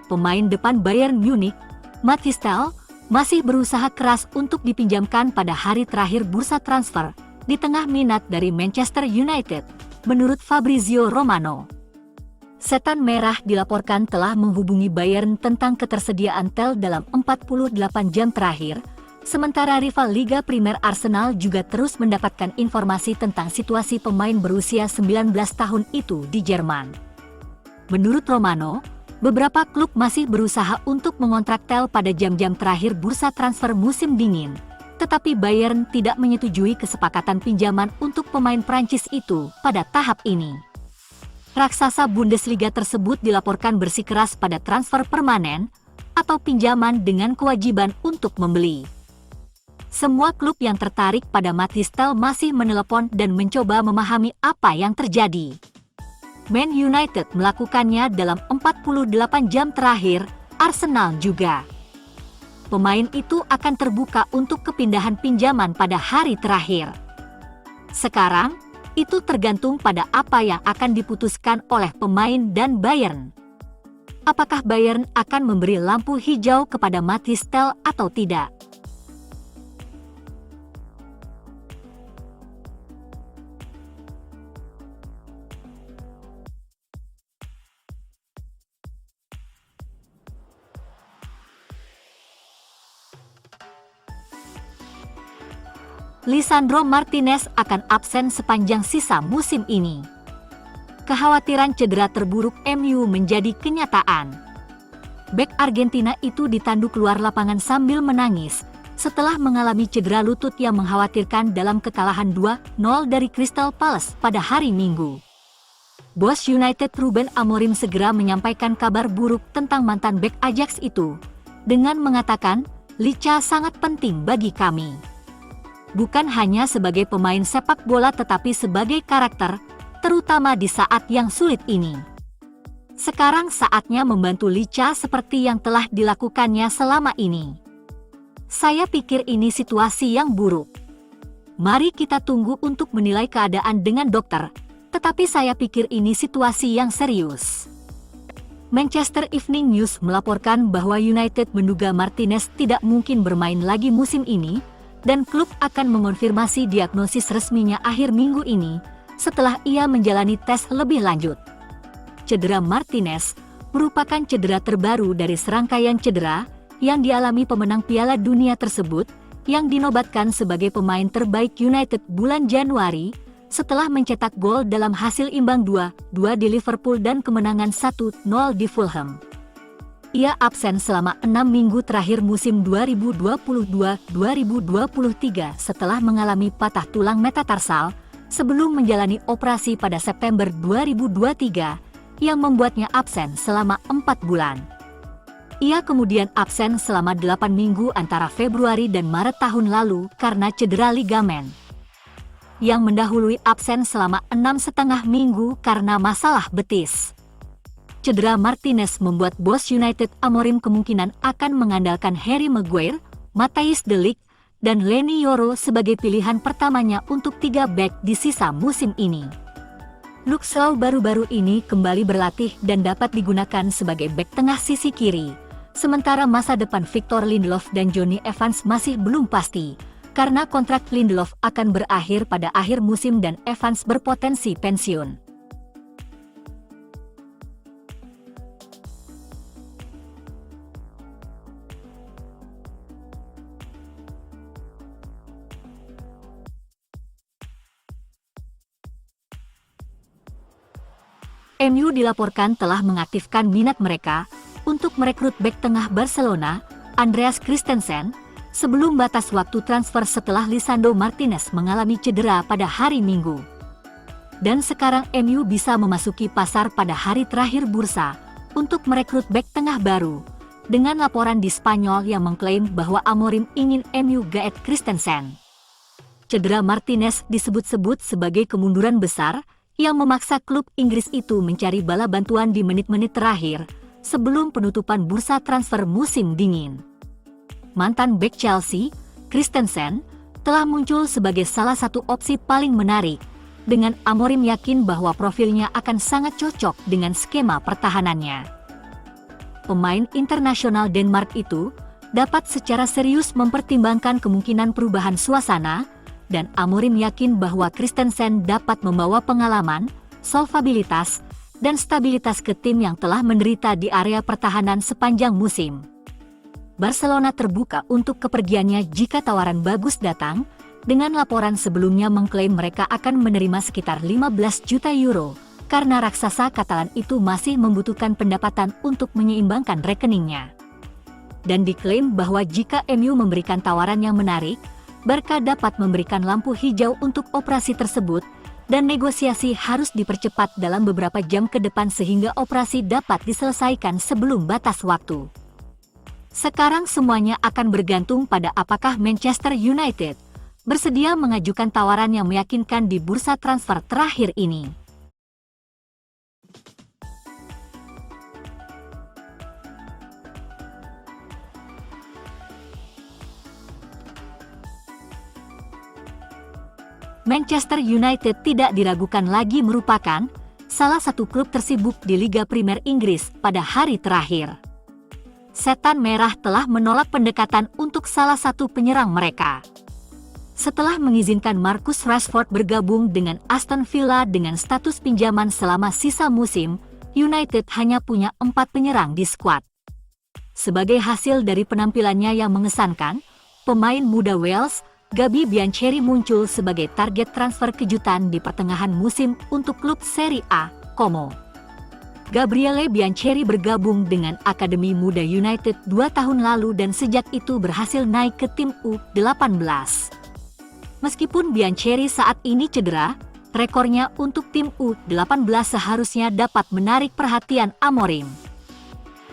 pemain depan Bayern Munich, Mathys Tel, masih berusaha keras untuk dipinjamkan pada hari terakhir bursa transfer di tengah minat dari Manchester United, menurut Fabrizio Romano. Setan Merah dilaporkan telah menghubungi Bayern tentang ketersediaan Tel dalam 48 jam terakhir, sementara rival Liga Primer Arsenal juga terus mendapatkan informasi tentang situasi pemain berusia 19 tahun itu di Jerman. Menurut Romano, beberapa klub masih berusaha untuk mengontrak Tel pada jam-jam terakhir bursa transfer musim dingin, tetapi Bayern tidak menyetujui kesepakatan pinjaman untuk pemain Prancis itu pada tahap ini. Raksasa Bundesliga tersebut dilaporkan bersikeras pada transfer permanen atau pinjaman dengan kewajiban untuk membeli. Semua klub yang tertarik pada Mathys Tel masih menelepon dan mencoba memahami apa yang terjadi. Man United melakukannya dalam 48 jam terakhir, Arsenal juga. Pemain itu akan terbuka untuk kepindahan pinjaman pada hari terakhir. Sekarang, itu tergantung pada apa yang akan diputuskan oleh pemain dan Bayern. Apakah Bayern akan memberi lampu hijau kepada Mathys Tel atau tidak? Lisandro Martinez akan absen sepanjang sisa musim ini. Kekhawatiran cedera terburuk MU menjadi kenyataan. Bek Argentina itu ditanduk keluar lapangan sambil menangis setelah mengalami cedera lutut yang mengkhawatirkan dalam kekalahan 2-0 dari Crystal Palace pada hari Minggu. Bos United Ruben Amorim segera menyampaikan kabar buruk tentang mantan bek Ajax itu, dengan mengatakan, "Licha sangat penting bagi kami. Bukan hanya sebagai pemain sepak bola tetapi sebagai karakter, terutama di saat yang sulit ini. Sekarang saatnya membantu Licha seperti yang telah dilakukannya selama ini. Saya pikir ini situasi yang buruk. Mari kita tunggu untuk menilai keadaan dengan dokter, tetapi saya pikir ini situasi yang serius." Manchester Evening News melaporkan bahwa United menduga Martinez tidak mungkin bermain lagi musim ini, dan klub akan mengonfirmasi diagnosis resminya akhir minggu ini setelah ia menjalani tes lebih lanjut. Cedera Martinez merupakan cedera terbaru dari serangkaian cedera yang dialami pemenang Piala Dunia tersebut yang dinobatkan sebagai pemain terbaik United bulan Januari setelah mencetak gol dalam hasil imbang 2-2 di Liverpool dan kemenangan 1-0 di Fulham. Ia absen selama 6 minggu terakhir musim 2022-2023 setelah mengalami patah tulang metatarsal sebelum menjalani operasi pada September 2023 yang membuatnya absen selama 4 bulan. Ia kemudian absen selama 8 minggu antara Februari dan Maret tahun lalu karena cedera ligamen, yang mendahului absen selama 6,5 minggu karena masalah betis. Cedera Martinez membuat bos United Amorim kemungkinan akan mengandalkan Harry Maguire, Matthijs de Ligt, dan Leny Yoro sebagai pilihan pertamanya untuk 3 bek di sisa musim ini. Luke Shaw baru-baru ini kembali berlatih dan dapat digunakan sebagai bek tengah sisi kiri, sementara masa depan Victor Lindelof dan Jonny Evans masih belum pasti, karena kontrak Lindelof akan berakhir pada akhir musim dan Evans berpotensi pensiun. MU dilaporkan telah mengaktifkan minat mereka untuk merekrut bek tengah Barcelona, Andreas Christensen, sebelum batas waktu transfer setelah Lisandro Martinez mengalami cedera pada hari Minggu. Dan sekarang MU bisa memasuki pasar pada hari terakhir bursa untuk merekrut bek tengah baru, dengan laporan di Spanyol yang mengklaim bahwa Amorim ingin MU gaet Christensen. Cedera Martinez disebut-sebut sebagai kemunduran besar yang memaksa klub Inggris itu mencari bala bantuan di menit-menit terakhir sebelum penutupan bursa transfer musim dingin. Mantan bek Chelsea, Christensen, telah muncul sebagai salah satu opsi paling menarik, dengan Amorim yakin bahwa profilnya akan sangat cocok dengan skema pertahanannya. pemain internasional Denmark itu dapat secara serius mempertimbangkan kemungkinan perubahan suasana, dan Amorim yakin bahwa Christensen dapat membawa pengalaman, solvabilitas, dan stabilitas ke tim yang telah menderita di area pertahanan sepanjang musim. Barcelona terbuka untuk kepergiannya jika tawaran bagus datang, dengan laporan sebelumnya mengklaim mereka akan menerima sekitar 15 juta euro, karena raksasa Katalan itu masih membutuhkan pendapatan untuk menyeimbangkan rekeningnya. Dan diklaim bahwa jika MU memberikan tawaran yang menarik, Barca dapat memberikan lampu hijau untuk operasi tersebut, dan negosiasi harus dipercepat dalam beberapa jam ke depan sehingga operasi dapat diselesaikan sebelum batas waktu. Sekarang semuanya akan bergantung pada apakah Manchester United bersedia mengajukan tawaran yang meyakinkan di bursa transfer terakhir ini. Manchester United tidak diragukan lagi merupakan salah satu klub tersibuk di Liga Premier Inggris pada hari terakhir. Setan Merah telah menolak pendekatan untuk salah satu penyerang mereka. Setelah mengizinkan Marcus Rashford bergabung dengan Aston Villa dengan status pinjaman selama sisa musim, United hanya punya 4 penyerang di skuad. Sebagai hasil dari penampilannya yang mengesankan, pemain muda Wales, Gabi Biancheri muncul sebagai target transfer kejutan di pertengahan musim untuk klub Serie A, Como. Gabriele Biancheri bergabung dengan Akademi Muda United 2 tahun lalu dan sejak itu berhasil naik ke tim U18. Meskipun Biancheri saat ini cedera, rekornya untuk tim U18 seharusnya dapat menarik perhatian Amorim.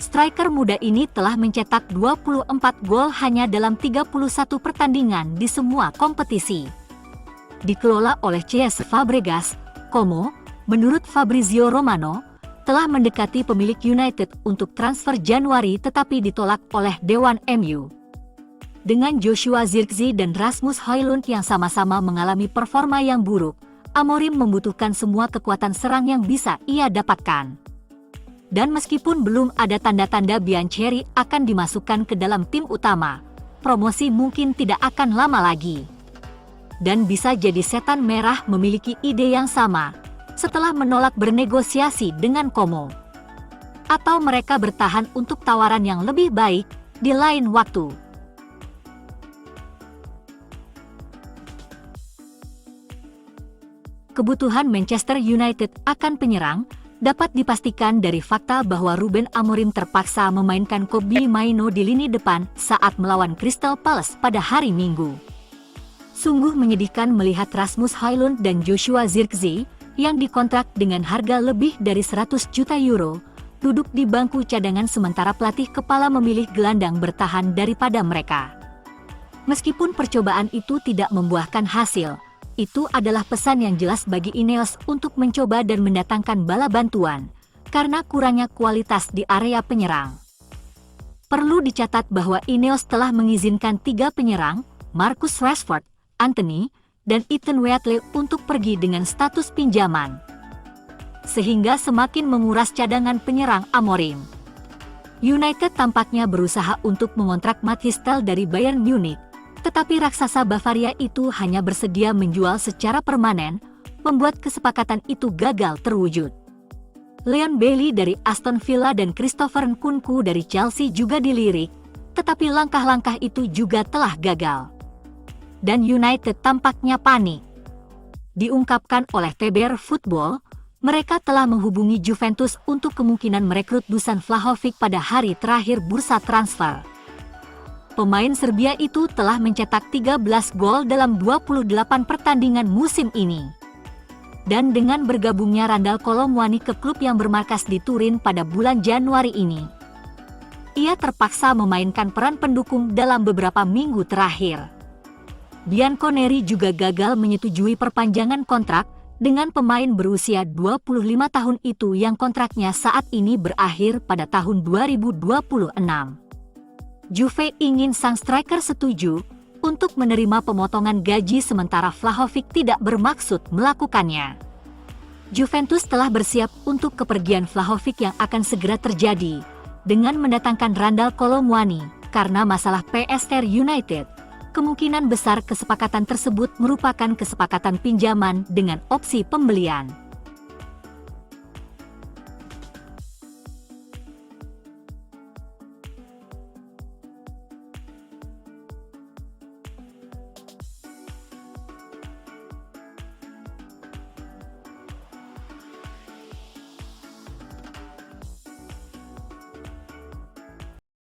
Striker muda ini telah mencetak 24 gol hanya dalam 31 pertandingan di semua kompetisi. Dikelola oleh CS Fabregas, Como, menurut Fabrizio Romano, telah mendekati pemilik United untuk transfer Januari tetapi ditolak oleh Dewan MU. Dengan Joshua Zirkzee dan Rasmus Højlund yang sama-sama mengalami performa yang buruk, Amorim membutuhkan semua kekuatan serang yang bisa ia dapatkan. Dan meskipun belum ada tanda-tanda Biancheri akan dimasukkan ke dalam tim utama, promosi mungkin tidak akan lama lagi. Dan bisa jadi Setan Merah memiliki ide yang sama, setelah menolak bernegosiasi dengan Como. Atau mereka bertahan untuk tawaran yang lebih baik di lain waktu. Kebutuhan Manchester United akan penyerang dapat dipastikan dari fakta bahwa Ruben Amorim terpaksa memainkan Kobbie Mainoo di lini depan saat melawan Crystal Palace pada hari Minggu. Sungguh menyedihkan melihat Rasmus Højlund dan Joshua Zirkzee yang dikontrak dengan harga lebih dari 100 juta euro, duduk di bangku cadangan sementara pelatih kepala memilih gelandang bertahan daripada mereka. Meskipun percobaan itu tidak membuahkan hasil, itu adalah pesan yang jelas bagi Ineos untuk mencoba dan mendatangkan bala bantuan, karena kurangnya kualitas di area penyerang. Perlu dicatat bahwa Ineos telah mengizinkan 3 penyerang, Marcus Rashford, Antony, dan Ethan Wheatley untuk pergi dengan status pinjaman. Sehingga semakin menguras cadangan penyerang Amorim. United tampaknya berusaha untuk mengontrak Matt Tel dari Bayern Munich, tetapi raksasa Bavaria itu hanya bersedia menjual secara permanen, membuat kesepakatan itu gagal terwujud. Leon Bailey dari Aston Villa dan Christopher Nkunku dari Chelsea juga dilirik, tetapi langkah-langkah itu juga telah gagal. Dan United tampaknya panik. Diungkapkan oleh TBR Football, mereka telah menghubungi Juventus untuk kemungkinan merekrut Dusan Vlahovic pada hari terakhir bursa transfer. Pemain Serbia itu telah mencetak 13 gol dalam 28 pertandingan musim ini. Dan dengan bergabungnya Randal Kolomwani ke klub yang bermarkas di Turin pada bulan Januari ini, ia terpaksa memainkan peran pendukung dalam beberapa minggu terakhir. Bianconeri juga gagal menyetujui perpanjangan kontrak dengan pemain berusia 25 tahun itu yang kontraknya saat ini berakhir pada tahun 2026. Juve ingin sang striker setuju untuk menerima pemotongan gaji sementara Vlahovic tidak bermaksud melakukannya. Juventus telah bersiap untuk kepergian Vlahovic yang akan segera terjadi, dengan mendatangkan Randal Kolo Muani karena masalah PSR United. Kemungkinan besar kesepakatan tersebut merupakan kesepakatan pinjaman dengan opsi pembelian.